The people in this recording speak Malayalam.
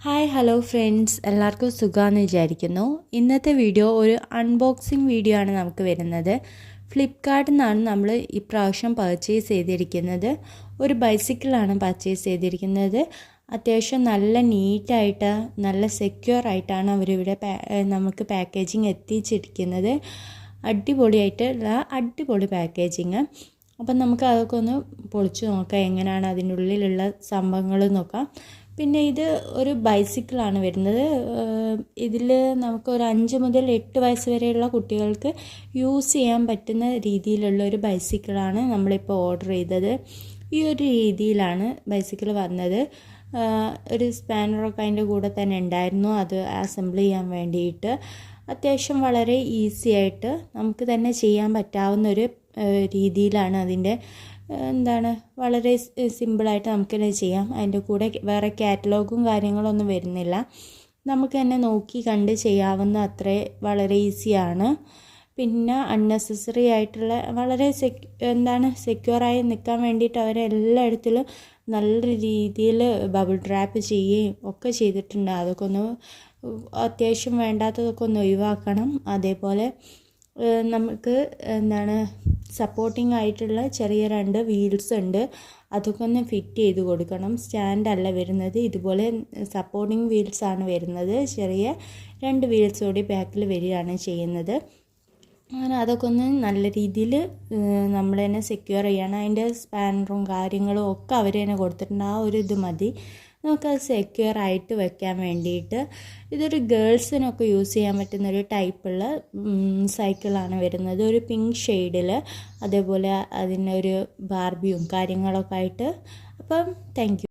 ഹായ് ഹലോ ഫ്രണ്ട്സ്, എല്ലാവർക്കും സുഖമാണെന്ന് വിചാരിക്കുന്നു. ഇന്നത്തെ വീഡിയോ ഒരു അൺബോക്സിങ് വീഡിയോ ആണ് നമുക്ക് വരുന്നത്. ഫ്ലിപ്കാർട്ടിൽ നിന്നാണ് നമ്മൾ ഇപ്രാവശ്യം പർച്ചേസ് ചെയ്തിരിക്കുന്നത്. ഒരു ബൈസിക്കിളാണ് പർച്ചേസ് ചെയ്തിരിക്കുന്നത്. അത്യാവശ്യം നല്ല നീറ്റായിട്ട് നല്ല സെക്യൂർ ആയിട്ടാണ് അവരിവിടെ നമുക്ക് പാക്കേജിങ് എത്തിച്ചിരിക്കുന്നത്. അടിപൊളി പാക്കേജിങ്. അപ്പം നമുക്ക് അതൊക്കെ ഒന്ന് പൊളിച്ച് നോക്കാം, എങ്ങനെയാണ് അതിൻ്റെ ഉള്ളിലുള്ള സംഭവങ്ങൾ നോക്കാം. പിന്നെ ഇത് ഒരു ബൈസിക്കിളാണ് വരുന്നത്. ഇതിൽ നമുക്ക് ഒരു 5 മുതൽ 8 വയസ്സ് വരെയുള്ള കുട്ടികൾക്ക് യൂസ് ചെയ്യാൻ പറ്റുന്ന രീതിയിലുള്ള ഒരു ബൈസിക്കിളാണ് നമ്മളിപ്പോൾ ഓർഡർ ചെയ്തത്. ഈ ഒരു രീതിയിലാണ് ബൈസിക്കിൾ വന്നത്. ഒരു സ്പാനറൊക്കെ അതിൻ്റെ കൂടെ തന്നെ ഉണ്ടായിരുന്നു, അത് അസംബിൾ ചെയ്യാൻ വേണ്ടിയിട്ട്. അത്യാവശ്യം വളരെ ഈസി ആയിട്ട് നമുക്ക് തന്നെ ചെയ്യാൻ പറ്റാവുന്നൊരു രീതിയിലാണ് അതിൻ്റെ വളരെ സിമ്പിളായിട്ട് നമുക്ക് തന്നെ ചെയ്യാം. അതിൻ്റെ കൂടെ വേറെ കാറ്റലോഗും കാര്യങ്ങളൊന്നും വരുന്നില്ല. നമുക്ക് തന്നെ നോക്കി കണ്ട് ചെയ്യാവുന്ന വളരെ ഈസിയാണ്. പിന്നെ അൺനെസസറി ആയിട്ടുള്ള വളരെ സെക്യൂറായി നിൽക്കാൻ വേണ്ടിയിട്ട് അവരെല്ലായിടത്തിലും നല്ല രീതിയിൽ ബബിൾ റാപ്പ് ചെയ്യുകയും ഒക്കെ ചെയ്തിട്ടുണ്ട്. അതൊക്കെ ഒന്ന് അത്യാവശ്യം വേണ്ടാത്തതൊക്കെ ഒന്ന് ഒഴിവാക്കണം. അതേപോലെ നമുക്ക് സപ്പോർട്ടിംഗ് ആയിട്ടുള്ള ചെറിയ 2 വീൽസ് ഉണ്ട്, അതൊക്കെ ഒന്ന് ഫിറ്റ് ചെയ്ത് കൊടുക്കണം. സ്റ്റാൻഡല്ല വരുന്നത്, ഇതുപോലെ സപ്പോർട്ടിംഗ് വീൽസാണ് വരുന്നത്. ചെറിയ 2 വീൽസ് കൂടി ബാക്കിൽ വരികയാണ് ചെയ്യുന്നത്. അങ്ങനെ അതൊക്കെ ഒന്ന് നല്ല രീതിയിൽ നമ്മൾ തന്നെ സെക്യൂർ ചെയ്യണം. അതിൻ്റെ സ്പാനറും കാര്യങ്ങളും ഒക്കെ അവർ തന്നെ കൊടുത്തിട്ടുണ്ട്. ആ ഒരു ഇത് മതി നമുക്കത് സെക്യൂർ ആയിട്ട് വെക്കാൻ വേണ്ടിയിട്ട്. ഇതൊരു ഗേൾസിനൊക്കെ യൂസ് ചെയ്യാൻ പറ്റുന്നൊരു ടൈപ്പുള്ള സൈക്കിളാണ് വരുന്നത്, ഒരു പിങ്ക് ഷെയ്ഡിൽ. അതേപോലെ അതിനൊരു ബാർബിയും കാര്യങ്ങളൊക്കെ ആയിട്ട്. അപ്പം താങ്ക് യു.